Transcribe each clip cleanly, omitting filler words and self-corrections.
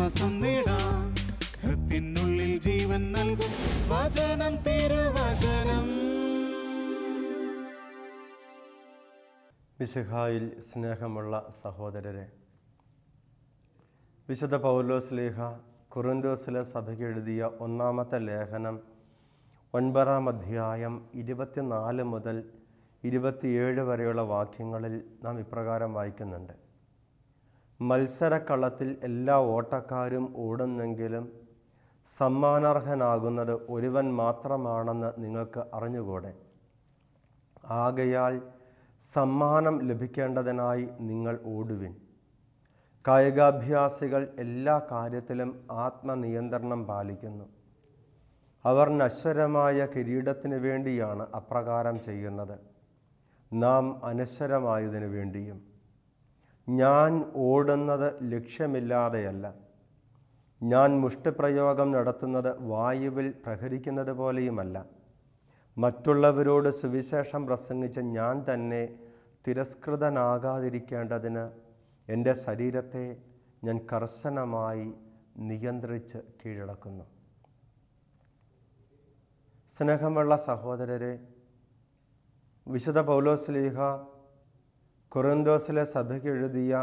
ആശ്വാസം നേടാം. ഹൃത്തിനുള്ളിൽ ജീവൻ നൽകും വചനം, തിരുവചനം. മിശിഹായിൽ സ്നേഹമുള്ള സഹോദരരെ, വിശുദ്ധ പൗലോസ് ശ്ലീഹ കൊറിന്തോസിലെ സഭയ്ക്ക് എഴുതിയ ഒന്നാമത്തെ ലേഖനം 9-ാം അധ്യായം 24 മുതൽ 27 വരെയുള്ള വാക്യങ്ങളിൽ നാം ഇപ്രകാരം വായിക്കുന്നുണ്ട്: മത്സരക്കളത്തിൽ എല്ലാ ഓട്ടക്കാരും ഓടുന്നെങ്കിലും സമ്മാനാർഹനാകുന്നത് ഒരുവൻ മാത്രമാണെന്ന് നിങ്ങൾക്ക് അറിഞ്ഞുകൂടെ? ആകയാൽ സമ്മാനം ലഭിക്കേണ്ടതിനായി നിങ്ങൾ ഓടുവിൻ. കായികാഭ്യാസികൾ എല്ലാ കാര്യത്തിലും ആത്മനിയന്ത്രണം പാലിക്കുന്നു. അവർ നശ്വരമായ കിരീടത്തിനു വേണ്ടിയാണ് അപ്രകാരം ചെയ്യുന്നത്, നാം അനശ്വരമായതിനു വേണ്ടിയും. ഞാൻ ഓടുന്നത് ലക്ഷ്യമില്ലാതെയല്ല. ഞാൻ മുഷ്ടിപ്രയോഗം നടത്തുന്നത് വായുവിൽ പ്രഹരിക്കുന്നത് പോലെയുമല്ല. മറ്റുള്ളവരോട് സുവിശേഷം പ്രസംഗിച്ച് ഞാൻ തന്നെ തിരസ്കൃതനാകാതിരിക്കേണ്ടതിന് എൻ്റെ ശരീരത്തെ ഞാൻ കർശനമായി നിയന്ത്രിച്ച് കീഴടക്കുന്നു. സ്നേഹമുള്ള സഹോദരരെ, വിശുദ്ധ പൗലോസ് ശ്ലീഹ കൊറിന്തോസിലെ സഭയ്ക്ക് എഴുതിയ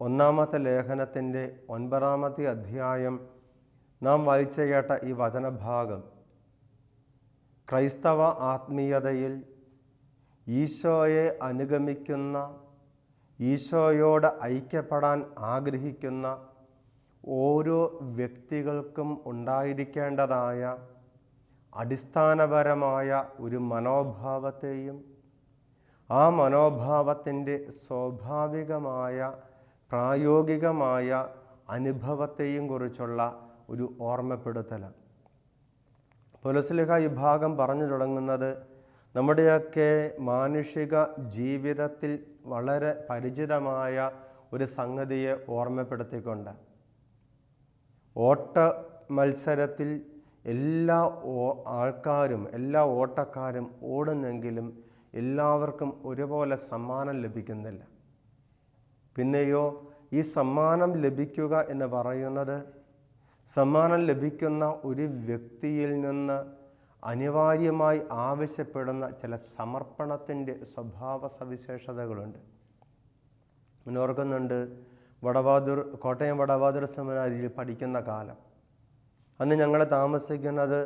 ഒന്നാമത്തെ ലേഖനത്തിൻ്റെ 9-ാമത്തെ അധ്യായം നാം വായിച്ചു കേട്ട ഈ വചനഭാഗം ക്രൈസ്തവ ആത്മീയതയിൽ ഈശോയെ അനുഗമിക്കുന്ന, ഈശോയോട് ഐക്യപ്പെടാൻ ആഗ്രഹിക്കുന്ന ഓരോ വ്യക്തികൾക്കും ഉണ്ടായിരിക്കേണ്ടതായ അടിസ്ഥാനപരമായ ഒരു മനോഭാവത്തെയും ആ മനോഭാവത്തിൻ്റെ സ്വാഭാവികമായ പ്രായോഗികമായ അനുഭവത്തെയും കുറിച്ചുള്ള ഒരു ഓർമ്മപ്പെടുത്തലാണ്. പൗലോസ് ശ്ലീഹ ഈ ഭാഗം പറഞ്ഞു തുടങ്ങുന്നത് നമ്മുടെയൊക്കെ മാനുഷിക ജീവിതത്തിൽ വളരെ പരിചിതമായ ഒരു സംഗതിയെ ഓർമ്മപ്പെടുത്തിക്കൊണ്ട്, ഓട്ട മത്സരത്തിൽ എല്ലാ ആൾക്കാരും, എല്ലാ ഓട്ടക്കാരും ഓടുന്നെങ്കിലും എല്ലാവർക്കും ഒരുപോലെ സമ്മാനം ലഭിക്കുന്നില്ല. പിന്നെയോ ഈ സമ്മാനം ലഭിക്കുക എന്ന് പറയുന്നത് സമ്മാനം ലഭിക്കുന്ന ഒരു വ്യക്തിയിൽ നിന്ന് അനിവാര്യമായി ആവശ്യപ്പെടുന്ന ചില സമർപ്പണത്തിൻ്റെ സ്വഭാവ സവിശേഷതകളുണ്ട്. ഓർക്കുന്നുണ്ട്, കോട്ടയം വടവാതൂർ സെമിനാരിയിൽ പഠിക്കുന്ന കാലം. അന്ന് ഞങ്ങൾ താമസിക്കുന്നത്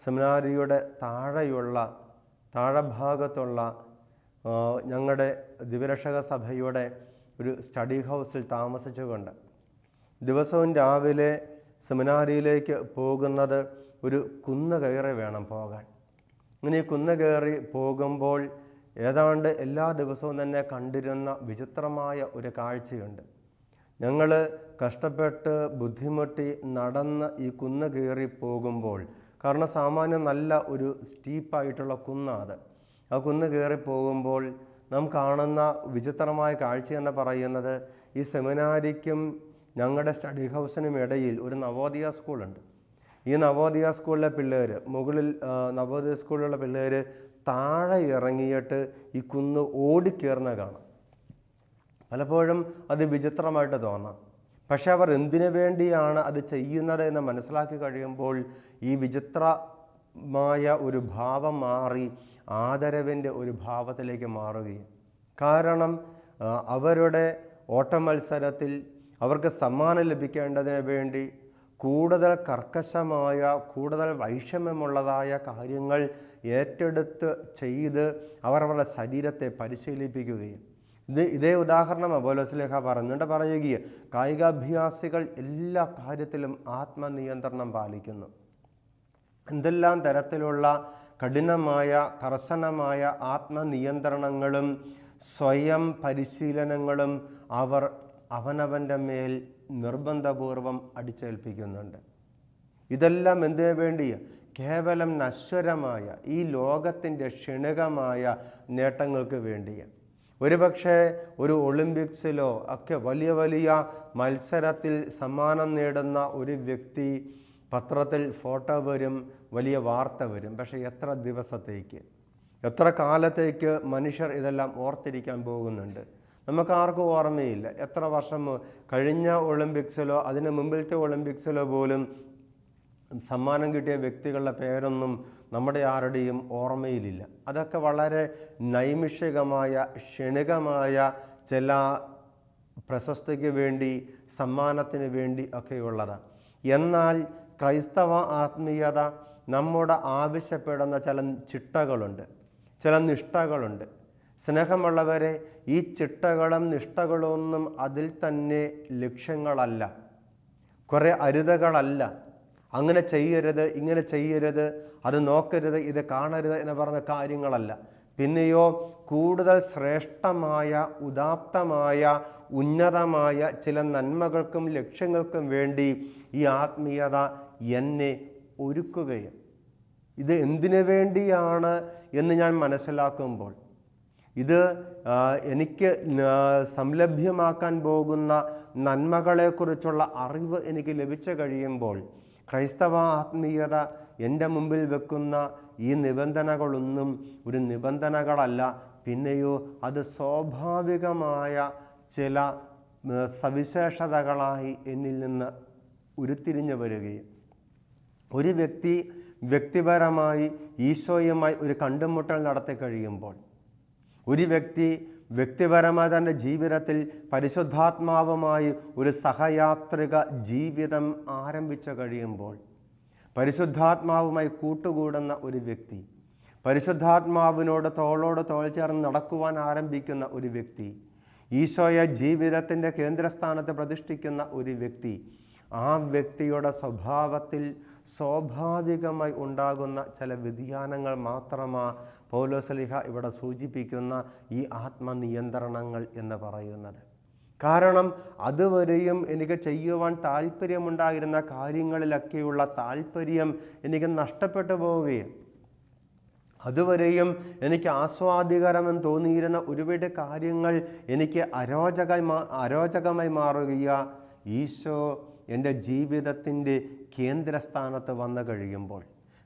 സെമിനാരിയുടെ താഴെഭാഗത്തുള്ള ഞങ്ങളുടെ ദിവരക്ഷക സഭയുടെ ഒരു സ്റ്റഡി ഹൗസിൽ താമസിച്ചുകൊണ്ട് ദിവസവും രാവിലെ സെമിനാരിയിലേക്ക് പോകുന്നത് ഒരു കുന്ന് കയറി വേണം പോകാൻ. ഇങ്ങനെ ഈ കുന്ന് കയറി പോകുമ്പോൾ ഏതാണ്ട് എല്ലാ ദിവസവും തന്നെ കണ്ടിരുന്ന വിചിത്രമായ ഒരു കാഴ്ചയുണ്ട്. ഞങ്ങൾ കഷ്ടപ്പെട്ട് ബുദ്ധിമുട്ടി നടന്ന് ഈ കുന്ന് കയറി പോകുമ്പോൾ, കാരണം സാമാന്യം നല്ല ഒരു സ്റ്റീപ്പായിട്ടുള്ള കുന്നാണ്, ആ കുന്ന് കയറി പോകുമ്പോൾ നാം കാണുന്ന വിചിത്രമായ കാഴ്ച എന്ന് പറയുന്നത്, ഈ സെമിനാരിക്കും ഞങ്ങളുടെ സ്റ്റഡി ഹൗസിനും ഇടയിൽ ഒരു നവോദയ സ്കൂളുണ്ട്. ഈ നവോദയ സ്കൂളിലെ പിള്ളേർ, മുകളിൽ നവോദയ സ്കൂളിലുള്ള പിള്ളേർ താഴെ ഇറങ്ങിയിട്ട് ഈ കുന്ന് ഓടിക്കേറുന്ന കാണാം. പലപ്പോഴും അത് വിചിത്രമായിട്ട് തോന്നാം. പക്ഷെ അവർ എന്തിനു വേണ്ടിയാണ് അത് ചെയ്യുന്നത് എന്ന് മനസ്സിലാക്കി കഴിയുമ്പോൾ ഈ വിചിത്രമായ ഒരു ഭാവം മാറി ആദരവിൻ്റെ ഒരു ഭാവത്തിലേക്ക് മാറുകയും, കാരണം അവരുടെ ഓട്ടമത്സരത്തിൽ അവർക്ക് സമ്മാനം ലഭിക്കേണ്ടതിന് വേണ്ടി കൂടുതൽ കർക്കശമായ, കൂടുതൽ വൈഷമ്യമുള്ളതായ കാര്യങ്ങൾ ഏറ്റെടുത്ത് ചെയ്ത് അവരവരുടെ ശരീരത്തെ പരിശീലിപ്പിക്കുകയും, ഇതേ ഉദാഹരണം പൗലോസ് ശ്ലീഹ പറയുകയും, കായികാഭ്യാസികൾ എല്ലാ കാര്യത്തിലും ആത്മനിയന്ത്രണം പാലിക്കുന്നു. എന്തെല്ലാം തരത്തിലുള്ള കഠിനമായ കർശനമായ ആത്മനിയന്ത്രണങ്ങളും സ്വയം പരിശീലനങ്ങളും അവർ അവനവൻ്റെ മേൽ നിർബന്ധപൂർവം അടിച്ചേൽപ്പിക്കുന്നുണ്ട്. ഇതെല്ലാം എന്തിനു വേണ്ടിയാണ്? കേവലം നശ്വരമായ ഈ ലോകത്തിൻ്റെ ക്ഷണികമായ നേട്ടങ്ങൾക്ക് വേണ്ടിയാണ്. ഒരുപക്ഷെ ഒരു ഒളിമ്പിക്സിലോ ഒക്കെ വലിയ വലിയ മത്സരത്തിൽ സമ്മാനം നേടുന്ന ഒരു വ്യക്തി പത്രത്തിൽ ഫോട്ടോ വരും, വലിയ വാർത്ത വരും. പക്ഷേ എത്ര ദിവസത്തേക്ക്, എത്ര കാലത്തേക്ക് മനുഷ്യർ ഇതെല്ലാം ഓർത്തിരിക്കാൻ പോകുന്നുണ്ട്? നമുക്ക് ആർക്കും ഓർമ്മയില്ല. എത്ര വർഷം കഴിഞ്ഞ ഒളിമ്പിക്സിലോ അതിന് മുമ്പിലത്തെ ഒളിമ്പിക്സിലോ പോലും സമ്മാനം കിട്ടിയ വ്യക്തികളുടെ പേരൊന്നും നമ്മുടെ ആരുടെയും ഓർമ്മയിലില്ല. അതൊക്കെ വളരെ നൈമിഷികമായ ക്ഷണികമായ ചില പ്രശസ്തിക്ക് വേണ്ടി, സമ്മാനത്തിന് വേണ്ടി ഒക്കെയുള്ളതാണ്. എന്നാൽ ക്രൈസ്തവ ആത്മീയത നമ്മോട് ആവശ്യപ്പെടുന്ന ചില ചിട്ടകളുണ്ട്, ചില നിഷ്ഠകളുണ്ട്. സ്നേഹമുള്ളവരെ, ഈ ചിട്ടകളും നിഷ്ഠകളൊന്നും അതിൽ തന്നെ ലക്ഷ്യങ്ങളല്ല, കുറേ അരുതകളല്ല. അങ്ങനെ ചെയ്യരുത്, ഇങ്ങനെ ചെയ്യരുത്, അത് നോക്കരുത്, ഇത് കാണരുത് എന്ന് പറഞ്ഞ കാര്യങ്ങളല്ല. പിന്നെയോ കൂടുതൽ ശ്രേഷ്ഠമായ, ഉദാത്തമായ, ഉന്നതമായ ചില നന്മകൾക്കും ലക്ഷ്യങ്ങൾക്കും വേണ്ടി ഈ ആത്മീയത എന്നെ ഒരുക്കുകയും, ഇത് എന്തിനു വേണ്ടിയാണ് എന്ന് ഞാൻ മനസ്സിലാക്കുമ്പോൾ, ഇത് എനിക്ക് സംലഭ്യമാക്കാൻ പോകുന്ന നന്മകളെക്കുറിച്ചുള്ള അറിവ് എനിക്ക് ലഭിച്ചു കഴിയുമ്പോൾ, ക്രൈസ്തവ ആത്മീയത എൻ്റെ മുമ്പിൽ വെക്കുന്ന ഈ നിബന്ധനകളൊന്നും ഒരു നിബന്ധനകളല്ല. പിന്നെയോ അത് സ്വാഭാവികമായ ചില സവിശേഷതകളായി എന്നിൽ നിന്ന് ഉരുത്തിരിഞ്ഞു വരികയും, ഒരു വ്യക്തി വ്യക്തിപരമായി ഈശോയുമായി ഒരു കണ്ടുമുട്ടൽ നടത്തി കഴിയുമ്പോൾ, ഒരു വ്യക്തി വ്യക്തിപരമായ തൻ്റെ ജീവിതത്തിൽ പരിശുദ്ധാത്മാവുമായി ഒരു സഹയാത്രിക ജീവിതം ആരംഭിച്ചു കഴിയുമ്പോൾ, പരിശുദ്ധാത്മാവുമായി കൂട്ടുകൂടുന്ന ഒരു വ്യക്തി, പരിശുദ്ധാത്മാവിനോട് തോളോട് തോൾ ചേർന്ന് നടക്കുവാൻ ആരംഭിക്കുന്ന ഒരു വ്യക്തി, ഈശോയെ ജീവിതത്തിൻ്റെ കേന്ദ്രസ്ഥാനത്ത് പ്രതിഷ്ഠിക്കുന്ന ഒരു വ്യക്തി, ആ വ്യക്തിയുടെ സ്വഭാവത്തിൽ സ്വാഭാവികമായി ഉണ്ടാകുന്ന ചില വ്യതിയാനങ്ങൾ മാത്രമാണ് പൗലോസ്ലീഹ ഇവിടെ സൂചിപ്പിക്കുന്ന ഈ ആത്മനിയന്ത്രണങ്ങൾ എന്ന് പറയുന്നത്. കാരണം അതുവരെയും എനിക്ക് ചെയ്യുവാൻ താല്പര്യമുണ്ടായിരുന്ന കാര്യങ്ങളിലൊക്കെയുള്ള താല്പര്യം എനിക്ക് നഷ്ടപ്പെട്ടു പോവുകയും, അതുവരെയും എനിക്ക് ആസ്വാദികരമെന്ന് തോന്നിയിരുന്ന ഒരുപാട് കാര്യങ്ങൾ എനിക്ക് അരോചകമായി മാറുകയാണ്. ഈശോ എൻ്റെ ജീവിതത്തിൻ്റെ കേന്ദ്രസ്ഥാനത്ത് വന്നു കഴിയുമ്പോൾ,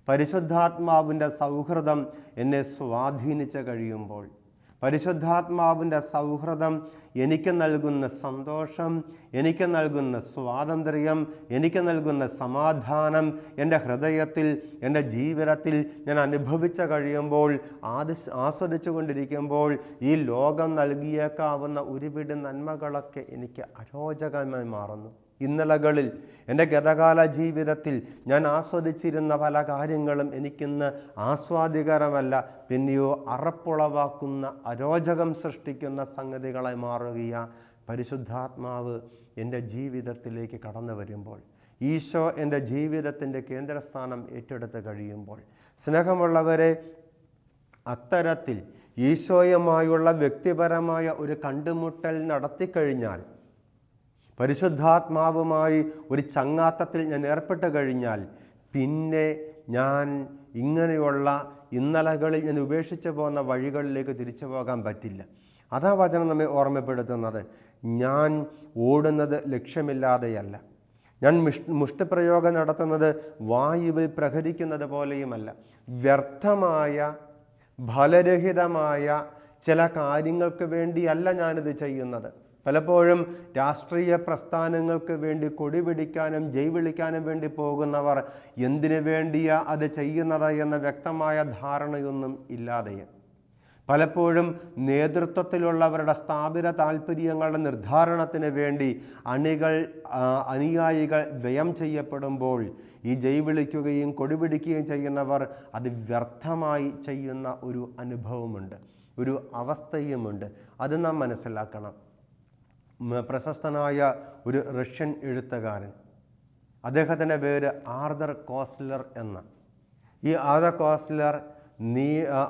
പരിശുദ്ധാത്മാവിൻ്റെ സൗഹൃദം എന്നെ സ്വാധീനിച്ച് കഴിയുമ്പോൾ, പരിശുദ്ധാത്മാവിൻ്റെ സൗഹൃദം എനിക്ക് നൽകുന്ന സന്തോഷം, എനിക്ക് നൽകുന്ന സ്വാതന്ത്ര്യം, എനിക്ക് നൽകുന്ന സമാധാനം എൻ്റെ ഹൃദയത്തിൽ, എൻ്റെ ജീവിതത്തിൽ ഞാൻ അനുഭവിച്ച് കഴിയുമ്പോൾ, ആസ്വദിച്ചു കൊണ്ടിരിക്കുമ്പോൾ, ഈ ലോകം നൽകിയേക്കാവുന്ന ഒരുപിടി നന്മകളൊക്കെ എനിക്ക് അരോചകമായി മാറുന്നു. ഇന്നലകളിൽ എൻ്റെ ഗതകാല ജീവിതത്തിൽ ഞാൻ ആസ്വദിച്ചിരുന്ന പല കാര്യങ്ങളും എനിക്കിന്ന് ആസ്വാദികരമല്ല, പിന്നെയോ അറപ്പുളവാക്കുന്ന, അരോചകം സൃഷ്ടിക്കുന്ന സംഗതികളായി മാറുകയാണ്. പരിശുദ്ധാത്മാവ് എൻ്റെ ജീവിതത്തിലേക്ക് കടന്നു വരുമ്പോൾ, ഈശോ എൻ്റെ ജീവിതത്തിൻ്റെ കേന്ദ്രസ്ഥാനം ഏറ്റെടുത്ത് കഴിയുമ്പോൾ, സ്നേഹമുള്ളവരെ, അത്തരത്തിൽ ഈശോയുമായുള്ള വ്യക്തിപരമായ ഒരു കണ്ടുമുട്ടൽ നടത്തിക്കഴിഞ്ഞാൽ, പരിശുദ്ധാത്മാവുമായി ഒരു ചങ്ങാത്തത്തിൽ ഞാൻ ഏർപ്പെട്ട് കഴിഞ്ഞാൽ, പിന്നെ ഞാൻ ഇങ്ങനെയുള്ള ഇന്നലകളിൽ ഞാൻ ഉപേക്ഷിച്ചു പോകുന്ന വഴികളിലേക്ക് തിരിച്ചു പോകാൻ പറ്റില്ല. അതാ വചനം നമ്മെ ഓർമ്മപ്പെടുത്തുന്നത്. ഞാൻ ഓടുന്നത് ലക്ഷ്യമില്ലാതെയല്ല, ഞാൻ മുഷ്ടിപ്രയോഗം നടത്തുന്നത് വായുവിൽ പ്രഹരിക്കുന്നത് പോലെയുമല്ല. വ്യർത്ഥമായ, ഫലരഹിതമായ ചില കാര്യങ്ങൾക്ക് വേണ്ടിയല്ല ഞാനിത് ചെയ്യുന്നത്. പലപ്പോഴും രാഷ്ട്രീയ പ്രസ്ഥാനങ്ങൾക്ക് വേണ്ടി കൊടി പിടിക്കാനും ജയ് വിളിക്കാനും വേണ്ടി പോകുന്നവർ എന്തിനു വേണ്ടിയാ അത് ചെയ്യുന്നത് എന്ന വ്യക്തമായ ധാരണയൊന്നും ഇല്ലാതെ, പലപ്പോഴും നേതൃത്വത്തിലുള്ളവരുടെ സ്ഥാപിത താല്പര്യങ്ങളുടെ നിർദ്ധാരണത്തിന് വേണ്ടി അനുയായികൾ വ്യയം ചെയ്യപ്പെടുമ്പോൾ, ഈ ജയ് വിളിക്കുകയും കൊടി പിടിക്കുകയും ചെയ്യുന്നവർ അത് വ്യർത്ഥമായി ചെയ്യുന്ന ഒരു അനുഭവമുണ്ട്, ഒരു അവസ്ഥയുമുണ്ട്. അത് നാം മനസ്സിലാക്കണം. പ്രശസ്തനായ ഒരു റഷ്യൻ എഴുത്തുകാരൻ, അദ്ദേഹത്തിൻ്റെ പേര് ആർതർ കോസ്ലർ എന്ന. ഈ ആർതർ കോസ്ലർ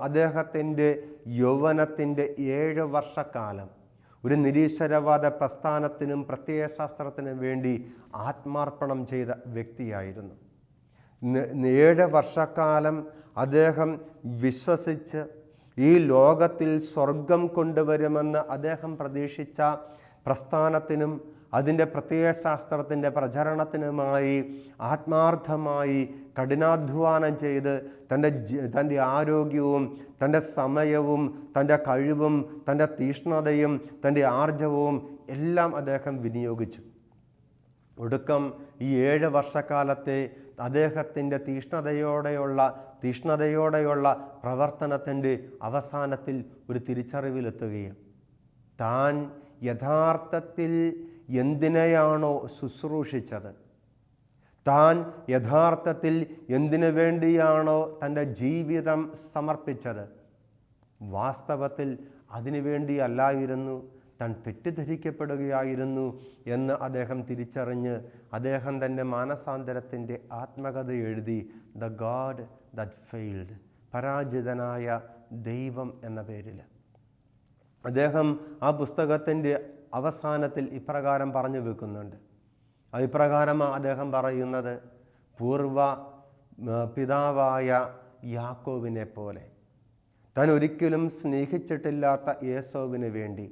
അദ്ദേഹത്തിൻ്റെ യൗവനത്തിൻ്റെ 7 വർഷക്കാലം ഒരു നിരീശ്വരവാദ പ്രസ്ഥാനത്തിനും പ്രത്യയശാസ്ത്രത്തിനും വേണ്ടി ആത്മാർപ്പണം ചെയ്ത വ്യക്തിയായിരുന്നു. 7 വർഷക്കാലം അദ്ദേഹം വിശ്വസിച്ച് ഈ ലോകത്തിൽ സ്വർഗം കൊണ്ടുവരുമെന്ന് അദ്ദേഹം പ്രതീക്ഷിച്ച പ്രസ്ഥാനത്തിനും അതിൻ്റെ പ്രത്യയശാസ്ത്രത്തിൻ്റെ പ്രചരണത്തിനുമായി ആത്മാർത്ഥമായി കഠിനാധ്വാനം ചെയ്ത് തൻ്റെ ആരോഗ്യവും തൻ്റെ സമയവും തൻ്റെ കഴിവും തൻ്റെ തീഷ്ണതയും തൻ്റെ ആർജവവും എല്ലാം അദ്ദേഹം വിനിയോഗിച്ചു. ഒടുക്കം ഈ 7 വർഷക്കാലത്തെ അദ്ദേഹത്തിൻ്റെ തീഷ്ണതയോടെയുള്ള പ്രവർത്തനത്തിൻ്റെ അവസാനത്തിൽ ഒരു തിരിച്ചറിവിലെത്തുകയും താൻ യഥാർത്ഥത്തിൽ എന്തിനെയാണോ ശുശ്രൂഷിച്ചത്, താൻ യഥാർത്ഥത്തിൽ എന്തിനു വേണ്ടിയാണോ തൻ്റെ ജീവിതം സമർപ്പിച്ചത്, വാസ്തവത്തിൽ അതിനുവേണ്ടിയല്ലായിരുന്നു, താൻ തെറ്റിദ്ധരിക്കപ്പെടുകയായിരുന്നു എന്ന് അദ്ദേഹം തിരിച്ചറിഞ്ഞ് അദ്ദേഹം തൻ്റെ മാനസാന്തരത്തിൻ്റെ ആത്മകഥ എഴുതി. ദ ഗാഡ് ദാറ്റ് ഫെയിൽഡ്, പരാജിതനായ ദൈവം എന്ന പേരിൽ. അദ്ദേഹം ആ പുസ്തകത്തിൻ്റെ അവസാനത്തിൽ ഇപ്രകാരം പറഞ്ഞു വെക്കുന്നുണ്ട്. അതിപ്രകാരമാണ് അദ്ദേഹം പറയുന്നത്: പൂർവ പിതാവായ യാക്കോബിനെ പോലെ താൻ ഒരിക്കലും സ്നേഹിച്ചിട്ടില്ലാത്ത യേശോവിന് വേണ്ടി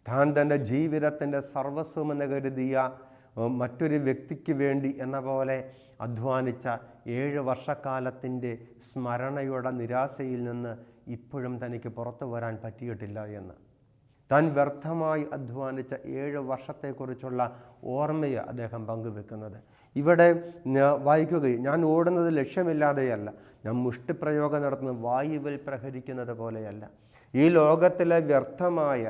താൻ തൻ്റെ ജീവിതത്തിൻ്റെ സർവസ്വമെന്ന് കരുതിയ മറ്റൊരു വ്യക്തിക്ക് വേണ്ടി എന്ന പോലെ അധ്വാനിച്ച 7 വർഷക്കാലത്തിൻ്റെ സ്മരണയുടെ നിരാശയിൽ നിന്ന് ഇപ്പോഴും തനിക്ക് പുറത്തു വരാൻ പറ്റിയിട്ടില്ല എന്ന്. താൻ വ്യർത്ഥമായി അധ്വാനിച്ച 7 വർഷത്തെക്കുറിച്ചുള്ള ഓർമ്മയെ അദ്ദേഹം പങ്കുവെക്കുന്നത്. ഇവിടെ വായിക്കുകയും, ഞാൻ ഓടുന്നത് ലക്ഷ്യമില്ലാതെയല്ല, ഞാൻ മുഷ്ടിപ്രയോഗം നടത്തുന്നത് വായുവിൽ പ്രഹരിക്കുന്നത് പോലെയല്ല. ഈ ലോകത്തിലെ വ്യർത്ഥമായ,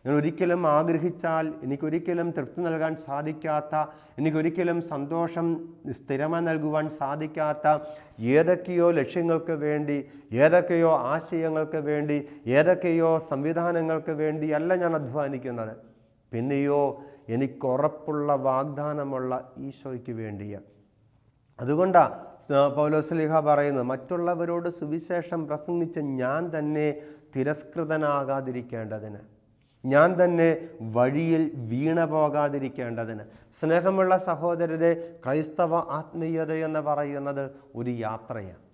ഞാൻ ഒരിക്കലും ആഗ്രഹിച്ചാൽ എനിക്കൊരിക്കലും തൃപ്തി നൽകാൻ സാധിക്കാത്ത, എനിക്കൊരിക്കലും സന്തോഷം സ്ഥിരമായി നൽകുവാൻ സാധിക്കാത്ത ഏതൊക്കെയോ ലക്ഷ്യങ്ങൾക്ക് വേണ്ടി, ഏതൊക്കെയോ ആശയങ്ങൾക്ക് വേണ്ടി, ഏതൊക്കെയോ സംവിധാനങ്ങൾക്ക് വേണ്ടിയല്ല ഞാൻ അധ്വാനിക്കുന്നത്. പിന്നെയോ എനിക്കുറപ്പുള്ള വാഗ്ദാനമുള്ള ഈശോയ്ക്ക് വേണ്ടിയാണ്. അതുകൊണ്ടാണ് പൗലോസ്ലീഹ പറയുന്നത്, മറ്റുള്ളവരോട് സുവിശേഷം പ്രസംഗിച്ച് ഞാൻ തന്നെ തിരസ്കൃതനാകാതിരിക്കേണ്ടതിന്, ഞാൻ തന്നെ വഴിയിൽ വീണ പോകാതിരിക്കേണ്ടതിന്. സ്നേഹമുള്ള സഹോദരരെ, ക്രൈസ്തവ ആത്മീയത എന്ന് പറയുന്നത് ഒരു യാത്രയാണ്.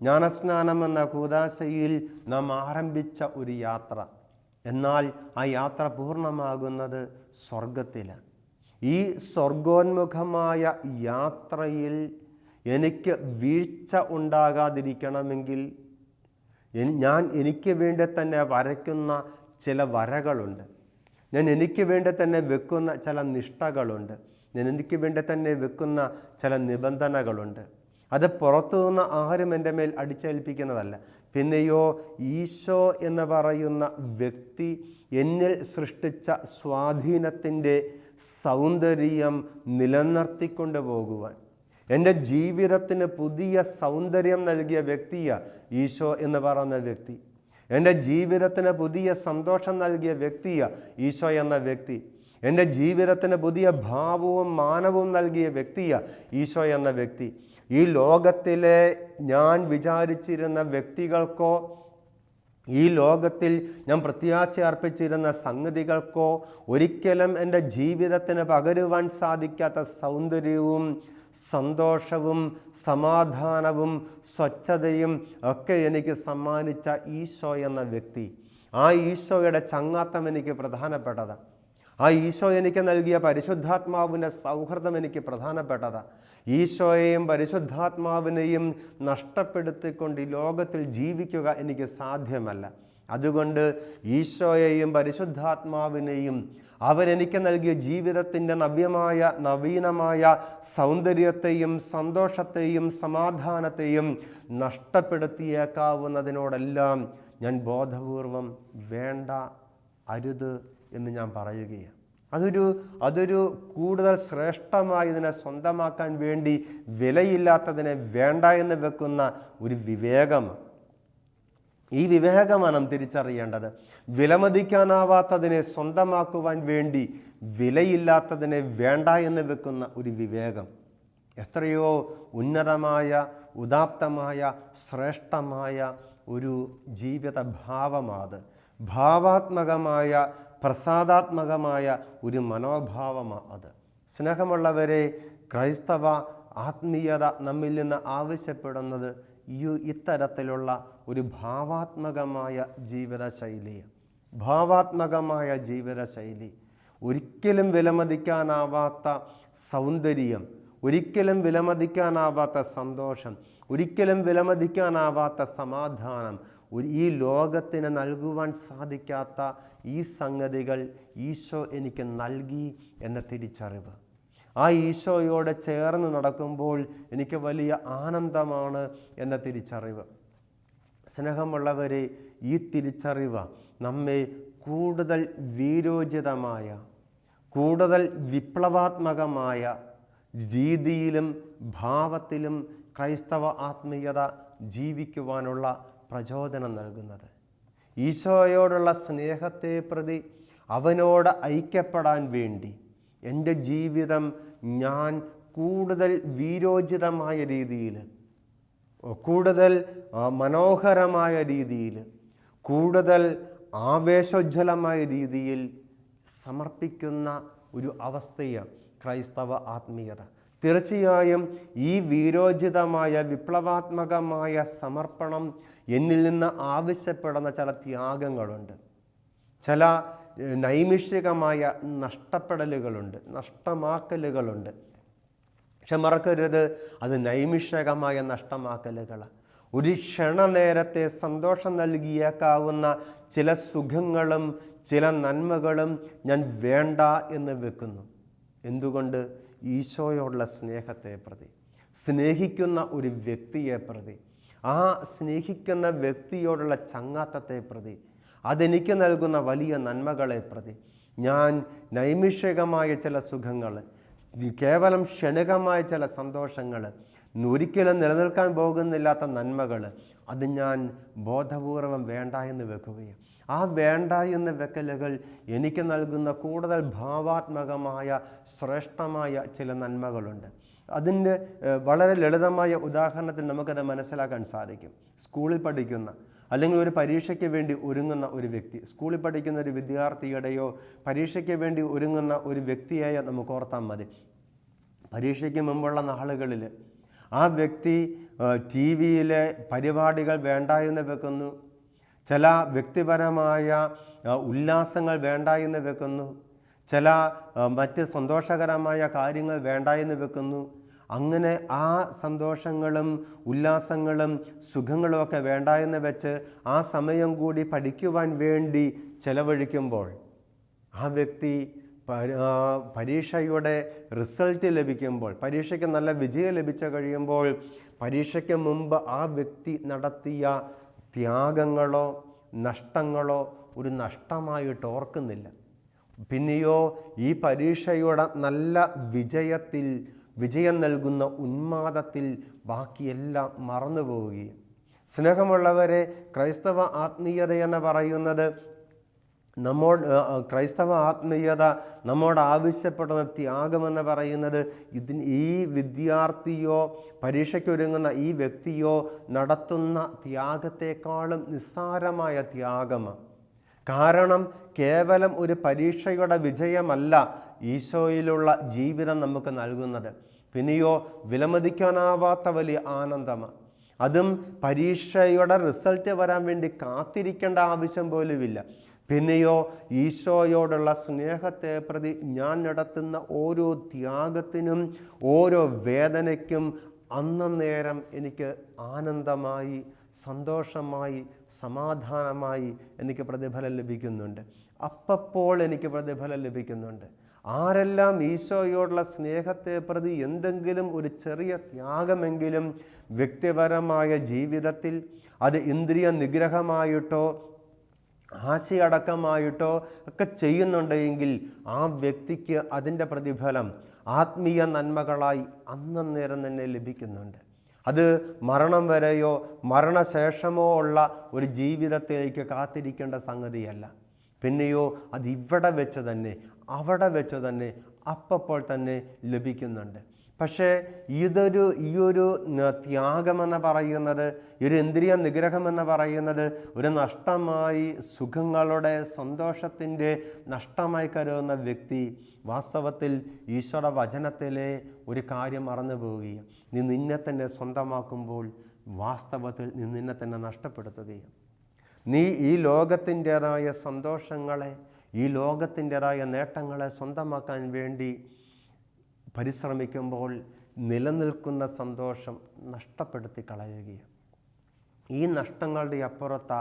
ജ്ഞാനസ്നാനം എന്ന കൂദാശയിൽ നാം ആരംഭിച്ച ഒരു യാത്ര. എന്നാൽ ആ യാത്ര പൂർണ്ണമാകുന്നത് സ്വർഗത്തിലാണ്. ഈ സ്വർഗോന്മുഖമായ യാത്രയിൽ എനിക്ക് വീഴ്ച ഉണ്ടാകാതിരിക്കണമെങ്കിൽ ഞാൻ എനിക്ക് വേണ്ടി തന്നെ വരയ്ക്കുന്ന ചില വരകളുണ്ട്, ഞാൻ എനിക്ക് വേണ്ടി തന്നെ വെക്കുന്ന ചില നിഷ്ഠകളുണ്ട്, ഞാൻ എനിക്ക് വേണ്ടി തന്നെ വെക്കുന്ന ചില നിബന്ധനകളുണ്ട്. അത് പുറത്തുനിന്ന് ആരും എൻ്റെ മേൽ അടിച്ചേൽപ്പിക്കുന്നതല്ല. പിന്നെയോ ഈശോ എന്ന് പറയുന്ന വ്യക്തി എന്നിൽ സൃഷ്ടിച്ച സ്വാധീനത്തിൻ്റെ സൗന്ദര്യം നിലനിർത്തിക്കൊണ്ട് പോകുവാൻ, എൻ്റെ ജീവിതത്തിന് പുതിയ സൗന്ദര്യം നൽകിയ വ്യക്തിയാണ് ഈശോ എന്ന് പറയുന്ന വ്യക്തി. എൻ്റെ ജീവിതത്തിന് പുതിയ സന്തോഷം നൽകിയ വ്യക്തിയാണ് ഈശോ എന്ന വ്യക്തി. എൻ്റെ ജീവിതത്തിന് പുതിയ ഭാവവും മാനവും നൽകിയ വ്യക്തിയാണ് ഈശോ എന്ന വ്യക്തി. ഈ ലോകത്തിലെ ഞാൻ വിചാരിച്ചിരുന്ന വ്യക്തികൾക്കോ, ഈ ലോകത്തിൽ ഞാൻ പ്രത്യാശ അർപ്പിച്ചിരുന്ന സംഗതികൾക്കോ ഒരിക്കലും എൻ്റെ ജീവിതത്തിന് പകരുവാൻ സാധിക്കാത്ത സൗന്ദര്യവും സന്തോഷവും സമാധാനവും സ്വച്ഛതയും ഒക്കെ എനിക്ക് സമ്മാനിച്ച ഈശോ എന്ന വ്യക്തി, ആ ഈശോയുടെ ചങ്ങാത്തം എനിക്ക് പ്രധാനപ്പെട്ടതാണ്. ആ ഈശോ എനിക്ക് നൽകിയ പരിശുദ്ധാത്മാവിൻ്റെ സൗഹൃദം എനിക്ക് പ്രധാനപ്പെട്ടതാണ്. ഈശോയെയും പരിശുദ്ധാത്മാവിനെയും നഷ്ടപ്പെടുത്തിക്കൊണ്ട് ഈ ലോകത്തിൽ ജീവിക്കുക എനിക്ക് സാധ്യമല്ല. അതുകൊണ്ട് ഈശോയെയും പരിശുദ്ധാത്മാവിനെയും അവരെനിക്ക് നൽകിയ ജീവിതത്തിൻ്റെ നവീനമായ സൗന്ദര്യത്തെയും സന്തോഷത്തെയും സമാധാനത്തെയും നഷ്ടപ്പെടുത്തിയേക്കാവുന്നതിനോടെല്ലാം ഞാൻ ബോധപൂർവം വേണ്ട, അരുത് എന്ന് ഞാൻ പറയുകയാണ്. അതൊരു കൂടുതൽ ശ്രേഷ്ഠമായി ഇതിനെ സ്വന്തമാക്കാൻ വേണ്ടി വിലയില്ലാത്തതിനെ വേണ്ട എന്ന് വെക്കുന്ന ഒരു വിവേകമാണ്. ഈ വിവേകമാണ് നാം തിരിച്ചറിയേണ്ടത്. വിലമതിക്കാനാവാത്തതിനെ സ്വന്തമാക്കുവാൻ വേണ്ടി വിലയില്ലാത്തതിനെ വേണ്ട എന്ന് വെക്കുന്ന ഒരു വിവേകം എത്രയോ ഉന്നതമായ, ഉദാത്തമായ, ശ്രേഷ്ഠമായ ഒരു ജീവിത ഭാവമാണ്. ഭാവാത്മകമായ, പ്രസാദാത്മകമായ ഒരു മനോഭാവമാണ് അത്. സ്നേഹമുള്ളവരെ, ക്രൈസ്തവ ആത്മീയത നമ്മിൽ നിന്ന് ആവശ്യപ്പെടുന്നത് ഇത്തരത്തിലുള്ള ഒരു ഭാവാത്മകമായ ജീവിതശൈലി. ഒരിക്കലും വിലമതിക്കാനാവാത്ത സൗന്ദര്യം, ഒരിക്കലും വിലമതിക്കാനാവാത്ത സന്തോഷം, ഒരിക്കലും വിലമതിക്കാനാവാത്ത സമാധാനം, ഈ ലോകത്തിന് നൽകുവാൻ സാധിക്കാത്ത ഈ സംഗതികൾ ഈശോ എനിക്ക് നൽകി എന്ന തിരിച്ചറിവ്. ആ ഈശോയോട് ചേർന്ന് നടക്കുമ്പോൾ എനിക്ക് വലിയ ആനന്ദമാണ് എന്ന തിരിച്ചറിവ്. സ്നേഹമുള്ളവരെ, ഈ തിരിച്ചറിവ് നമ്മെ കൂടുതൽ വീരോചിതമായ, കൂടുതൽ വിപ്ലവാത്മകമായ രീതിയിലും ഭാവത്തിലും ക്രൈസ്തവ ആത്മീയത ജീവിക്കുവാനുള്ള പ്രചോദനം നൽകുന്നത്. ഈശോയോടുള്ള സ്നേഹത്തെ പ്രതി അവനോട് ഐക്യപ്പെടാൻ വേണ്ടി എൻ്റെ ജീവിതം ഞാൻ കൂടുതൽ വീരോചിതമായ രീതിയിൽ, കൂടുതൽ മനോഹരമായ രീതിയിൽ, കൂടുതൽ ആവേശോജ്വലമായ രീതിയിൽ സമർപ്പിക്കുന്ന ഒരു അവസ്ഥയാണ് ക്രൈസ്തവ ആത്മീയത. തീർച്ചയായും ഈ വീരോചിതമായ വിപ്ലവാത്മകമായ സമർപ്പണം എന്നിൽ നിന്ന് ആവശ്യപ്പെടുന്ന ചില ത്യാഗങ്ങളുണ്ട്, ചില നൈമിഷികമായ നഷ്ടപ്പെടലുകളുണ്ട്, നഷ്ടമാക്കലുകളുണ്ട്. പക്ഷെ മറക്കരുത്, അത് നൈമിഷികമായ നഷ്ടമാക്കലുകൾ. ഒരു ക്ഷണനേരത്തെ സന്തോഷം നൽകിയേക്കാവുന്ന ചില സുഖങ്ങളും ചില നന്മകളും ഞാൻ വേണ്ട എന്ന് വെക്കുന്നു. എന്തുകൊണ്ട്? ഈശോയോടുള്ള സ്നേഹത്തെ പ്രതി, സ്നേഹിക്കുന്ന ഒരു വ്യക്തിയെ പ്രതി, ആ സ്നേഹിക്കുന്ന വ്യക്തിയോടുള്ള ചങ്ങാത്തത്തെ പ്രതി, അതെനിക്ക് നൽകുന്ന വലിയ നന്മകളെ പ്രതി ഞാൻ നൈമിഷികമായ ചില സുഖങ്ങൾ, കേവലം ക്ഷണികമായ ചില സന്തോഷങ്ങൾ, ഒരിക്കലും നിലനിൽക്കാൻ പോകുന്നില്ലാത്ത നന്മകൾ, അത് ഞാൻ ബോധപൂർവം വേണ്ട എന്ന് വെക്കുകയാണ്. ആ വേണ്ട എന്ന് വെക്കലുകൾ എനിക്ക് നൽകുന്ന കൂടുതൽ ഭാവാത്മകമായ ശ്രേഷ്ഠമായ ചില നന്മകളുണ്ട്. അതിൻ്റെ വളരെ ലളിതമായ ഉദാഹരണത്തിൽ നമുക്കത് മനസ്സിലാക്കാൻ സാധിക്കും. സ്കൂളിൽ പഠിക്കുന്ന അല്ലെങ്കിൽ ഒരു പരീക്ഷയ്ക്ക് വേണ്ടി ഒരുങ്ങുന്ന ഒരു വ്യക്തി, സ്കൂളിൽ പഠിക്കുന്ന ഒരു വിദ്യാർത്ഥിയുടെയോ പരീക്ഷയ്ക്ക് വേണ്ടി ഒരുങ്ങുന്ന ഒരു വ്യക്തിയായ നമുക്ക് ഓർത്താൽ മതി. പരീക്ഷയ്ക്ക് മുമ്പുള്ള നാളുകളിൽ ആ വ്യക്തി ടി വിയിലെ പരിപാടികൾ വേണ്ട എന്ന് വെക്കുന്നു, ചില വ്യക്തിപരമായ ഉല്ലാസങ്ങൾ വേണ്ട എന്ന് വെക്കുന്നു, ചില മറ്റ് സന്തോഷകരമായ കാര്യങ്ങൾ വേണ്ട എന്ന് വെക്കുന്നു. അങ്ങനെ ആ സന്തോഷങ്ങളും ഉല്ലാസങ്ങളും സുഖങ്ങളുമൊക്കെ വേണ്ട എന്ന് വെച്ച് ആ സമയം കൂടി പഠിക്കുവാൻ വേണ്ടി ചെലവഴിക്കുമ്പോൾ ആ വ്യക്തി പരീക്ഷയുടെ റിസൾട്ട് ലഭിക്കുമ്പോൾ, പരീക്ഷയ്ക്ക് നല്ല വിജയം ലഭിച്ചു കഴിയുമ്പോൾ, പരീക്ഷയ്ക്ക് മുമ്പ് ആ വ്യക്തി നടത്തിയ ത്യാഗങ്ങളോ നഷ്ടങ്ങളോ ഒരു നഷ്ടമായിട്ട് ഓർക്കുന്നില്ല. പിന്നെയോ ഈ പരീക്ഷയുടെ നല്ല വിജയം നൽകുന്ന ഉന്മാദത്തിൽ ബാക്കിയെല്ലാം മറന്നു പോവുകയും. സ്നേഹമുള്ളവരെ, ക്രൈസ്തവ ആത്മീയത എന്ന് പറയുന്നത് ക്രൈസ്തവ ആത്മീയത നമ്മോട് ആവശ്യപ്പെടുന്ന ത്യാഗമെന്ന് പറയുന്നത് ഈ വിദ്യാർത്ഥിയോ പരീക്ഷയ്ക്കൊരുങ്ങുന്ന ഈ വ്യക്തിയോ നടത്തുന്ന ത്യാഗത്തെക്കാളും നിസ്സാരമായ ത്യാഗമാണ്. കാരണം കേവലം ഒരു പരീക്ഷയുടെ വിജയമല്ല ഈശോയിലുള്ള ജീവിതം നമുക്ക് നൽകുന്നത്. പിന്നെയോ വിലമതിക്കാനാവാത്ത വലിയ ആനന്ദമാണ്. അതും പരീക്ഷയുടെ റിസൾട്ട് വരാൻ വേണ്ടി കാത്തിരിക്കേണ്ട ആവശ്യം പോലുമില്ല. പിന്നെയോ ഈശോയോടുള്ള സ്നേഹത്തെ പ്രതി ഞാൻ നടത്തുന്ന ഓരോ ത്യാഗത്തിനും ഓരോ വേദനയ്ക്കും അന്നേരം എനിക്ക് ആനന്ദമായി, സന്തോഷമായി, സമാധാനമായി എനിക്ക് പ്രതിഫലം ലഭിക്കുന്നുണ്ട്. അപ്പോൾ എനിക്ക് പ്രതിഫലം ലഭിക്കുന്നുണ്ട്. ആരെല്ലാം ഈശോയോടുള്ള സ്നേഹത്തെ പ്രതി എന്തെങ്കിലും ഒരു ചെറിയ ത്യാഗമെങ്കിലും വ്യക്തിപരമായ ജീവിതത്തിൽ, അത് ഇന്ദ്രിയ നിഗ്രഹമായിട്ടോ ആശയടക്കമായിട്ടോ ഒക്കെ ചെയ്യുന്നുണ്ടെങ്കിൽ ആ വ്യക്തിക്ക് അതിൻ്റെ പ്രതിഫലം ആത്മീയ നന്മകളായി അന്നേരം തന്നെ ലഭിക്കുന്നുണ്ട്. അത് മരണം വരെയോ മരണശേഷമോ ഉള്ള ഒരു ജീവിതത്തിലേക്ക് കാത്തിരിക്കേണ്ട സംഗതിയല്ല. പിന്നെയോ അത് ഇവിടെ വെച്ച് തന്നെ, അവിടെ വെച്ച് തന്നെ, അപ്പോൾ തന്നെ ലഭിക്കുന്നുണ്ട്. പക്ഷേ ഈ ഒരു ത്യാഗമെന്ന് പറയുന്നത്, ഒരു ഇന്ദ്രിയ നിഗ്രഹമെന്ന് പറയുന്നത് ഒരു നഷ്ടമായി, സുഖങ്ങളുടെ സന്തോഷത്തിൻ്റെ നഷ്ടമായി കരുതുന്ന വ്യക്തി വാസ്തവത്തിൽ ഈശോയുടെ വചനത്തിലെ ഒരു കാര്യം മറന്നു പോവുകയും നീ നിന്നെ തന്നെ സ്വന്തമാക്കുമ്പോൾ വാസ്തവത്തിൽ നീ നിന്നെ തന്നെ നഷ്ടപ്പെടുത്തുകയും നീ ഈ ലോകത്തിൻ്റെതായ സന്തോഷങ്ങളെ, ഈ ലോകത്തിൻ്റെതായ നേട്ടങ്ങളെ സ്വന്തമാക്കാൻ വേണ്ടി പരിശ്രമിക്കുമ്പോൾ നിലനിൽക്കുന്ന സന്തോഷം നഷ്ടപ്പെടുത്തി കളയുകയാണ്. ഈ നഷ്ടങ്ങളുടെ അപ്പുറത്ത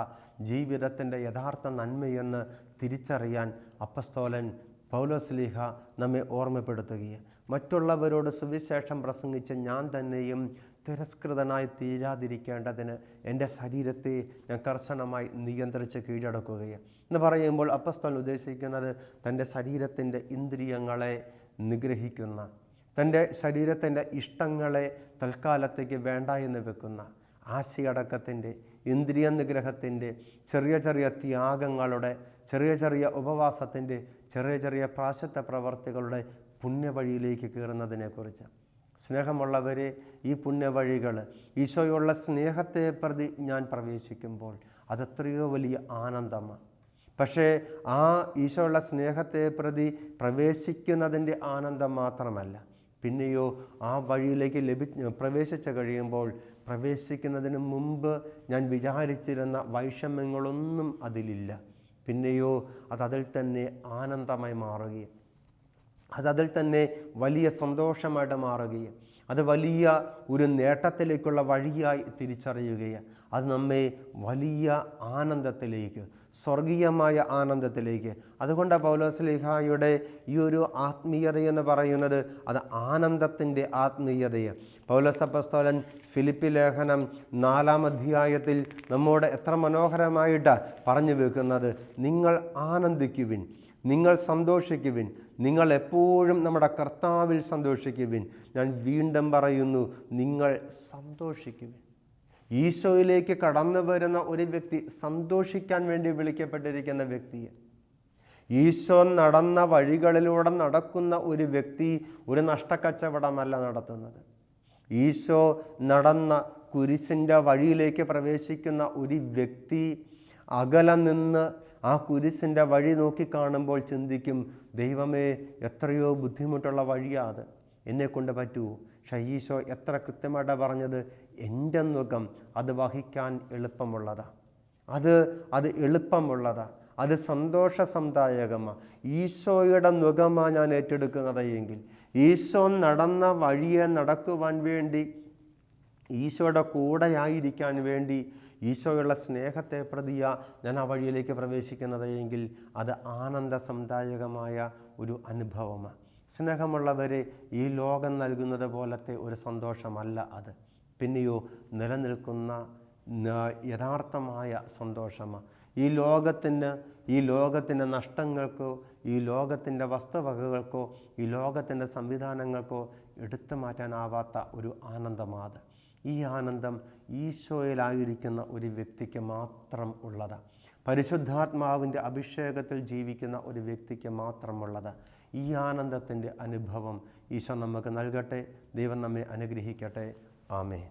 ജീവിതത്തിൻ്റെ യഥാർത്ഥ നന്മയെന്ന് തിരിച്ചറിയാൻ അപ്പസ്തോലൻ പൗലോസ്ലീഹ നമ്മെ ഓർമ്മപ്പെടുത്തുകയാണ്. മറ്റുള്ളവരോട് സുവിശേഷം പ്രസംഗിച്ച് ഞാൻ തന്നെയും തിരസ്കൃതനായി തീരാതിരിക്കേണ്ടതിന് എൻ്റെ ശരീരത്തെ ഞാൻ കർശനമായി നിയന്ത്രിച്ച് കീഴടക്കുകയാണ് എന്ന് പറയുമ്പോൾ അപ്പസ്തോലൻ ഉദ്ദേശിക്കുന്നത് തൻ്റെ ശരീരത്തിൻ്റെ ഇന്ദ്രിയങ്ങളെ നിഗ്രഹിക്കുന്ന, തൻ്റെ ശരീരത്തിൻ്റെ ഇഷ്ടങ്ങളെ തൽക്കാലത്തേക്ക് വേണ്ട എന്ന് വെക്കുന്ന, ആശയടക്കത്തിൻ്റെ, ഇന്ദ്രിയ നിഗ്രഹത്തിൻ്റെ, ചെറിയ ചെറിയ ത്യാഗങ്ങളുടെ, ചെറിയ ചെറിയ ഉപവാസത്തിൻ്റെ, ചെറിയ ചെറിയ പ്രായശ്ചിത്ത പ്രവർത്തികളുടെ പുണ്യവഴിയിലേക്ക് കയറുന്നതിനെക്കുറിച്ച്. സ്നേഹമുള്ളവരെ, ഈ പുണ്യവഴികൾ ഈശോയുള്ള സ്നേഹത്തെ പ്രതി ഞാൻ പ്രവേശിക്കുമ്പോൾ അതെത്രയോ വലിയ ആനന്ദമാണ്. പക്ഷേ ആ ഈശോയുള്ള സ്നേഹത്തെ പ്രതി പ്രവേശിക്കുന്നതിൻ്റെ ആനന്ദം മാത്രമല്ല, പിന്നെയോ ആ വഴിയിലേക്ക് പ്രവേശിച്ചു കഴിയുമ്പോൾ പ്രവേശിക്കുന്നതിന് മുമ്പ് ഞാൻ വിചാരിച്ചിരുന്ന വൈഷമ്യങ്ങളൊന്നും അതിലില്ല. പിന്നെയോ അതിൽ തന്നെ ആനന്ദമായി മാറുകയും അതിൽ തന്നെ വലിയ സന്തോഷമായിട്ട് മാറുകയും അത് വലിയ ഒരു നേട്ടത്തിലേക്കുള്ള വഴിയായി തിരിച്ചറിയുകയാണ്. അത് നമ്മെ വലിയ ആനന്ദത്തിലേക്ക്, സ്വർഗീയമായ ആനന്ദത്തിലേക്ക്. അതുകൊണ്ട് പൗലോസ്ലീഹായുടെ ഈ ഒരു ആത്മീയതയെന്ന് പറയുന്നത് അത് ആനന്ദത്തിൻ്റെ ആത്മീയതയാണ്. പൗലോസ് അപ്പോസ്തലൻ ഫിലിപ്പി ലേഖനം 4-ാം അധ്യായത്തിൽ നമ്മോട് എത്ര മനോഹരമായിട്ട് പറഞ്ഞു വെക്കുന്നത്, നിങ്ങൾ ആനന്ദിക്കുവിൻ, നിങ്ങൾ സന്തോഷിക്കുവിൻ, നിങ്ങൾ എപ്പോഴും നമ്മുടെ കർത്താവിൽ സന്തോഷിക്കുവിൻ. ഞാൻ വീണ്ടും പറയുന്നു, നിങ്ങൾ സന്തോഷിക്കുവിൻ. ഈശോയിലേക്ക് കടന്നു വരുന്ന ഒരു വ്യക്തി സന്തോഷിക്കാൻ വേണ്ടി വിളിക്കപ്പെട്ടിരിക്കുന്ന വ്യക്തിയാണ്. ഈശോ നടന്ന വഴികളിലൂടെ നടക്കുന്ന ഒരു വ്യക്തി ഒരു നഷ്ടക്കച്ചവടമല്ല നടത്തുന്നത്. ഈശോ നടന്ന കുരിശിൻ്റെ വഴിയിലേക്ക് പ്രവേശിക്കുന്ന ഒരു വ്യക്തി അകലെ നിന്ന് ആ കുരിശിൻ്റെ വഴി നോക്കിക്കാണുമ്പോൾ ചിന്തിക്കും, ദൈവമേ, എത്രയോ ബുദ്ധിമുട്ടുള്ള വഴിയാണ്, എന്നെക്കൊണ്ട് പറ്റുമോ? പക്ഷേ ഈശോ എത്ര കൃത്യമായിട്ടാണ് പറഞ്ഞത്, എൻ്റെ നുകം അത് വഹിക്കാൻ എളുപ്പമുള്ളതാണ്, അത് എളുപ്പമുള്ളതാണ്, അത് സന്തോഷസംദായകമാണ്. ഈശോയുടെ നുകമാണ് ഞാൻ ഏറ്റെടുക്കുന്നത് എങ്കിൽ, ഈശോ നടന്ന വഴിയെ നടക്കുവാൻ വേണ്ടി, ഈശോയുടെ കൂടെയായിരിക്കാൻ വേണ്ടി, ഈശോയുള്ള സ്നേഹത്തെ പ്രതിയാ ഞാൻ ആ വഴിയിലേക്ക് പ്രവേശിക്കുന്നത് എങ്കിൽ അത് ആനന്ദസംദായകമായ ഒരു അനുഭവമാണ്. സ്നേഹമുള്ളവരെ, ഈ ലോകം നൽകുന്നത് പോലത്തെ ഒരു സന്തോഷമല്ല അത്. പിന്നെയോ നിലനിൽക്കുന്ന യഥാർത്ഥമായ സന്തോഷമാണ്. ഈ ലോകത്തിൻ്റെ നഷ്ടങ്ങൾക്കോ, ഈ ലോകത്തിൻ്റെ വസ്തുവകകൾക്കോ, ഈ ലോകത്തിൻ്റെ സംവിധാനങ്ങൾക്കോ എടുത്തു മാറ്റാനാവാത്ത ഒരു ആനന്ദമാണ്. ഈ ആനന്ദം ഈശോയിലായിരിക്കുന്ന ഒരു വ്യക്തിക്ക് മാത്രം ഉള്ളതാണ്. പരിശുദ്ധാത്മാവിൻ്റെ അഭിഷേകത്തിൽ ജീവിക്കുന്ന ഒരു വ്യക്തിക്ക് മാത്രമുള്ളത്. ഈ ആനന്ദത്തിൻ്റെ അനുഭവം ഈശോ നമുക്ക് നൽകട്ടെ. ദൈവം നമ്മെ അനുഗ്രഹിക്കട്ടെ. ആമേൻ.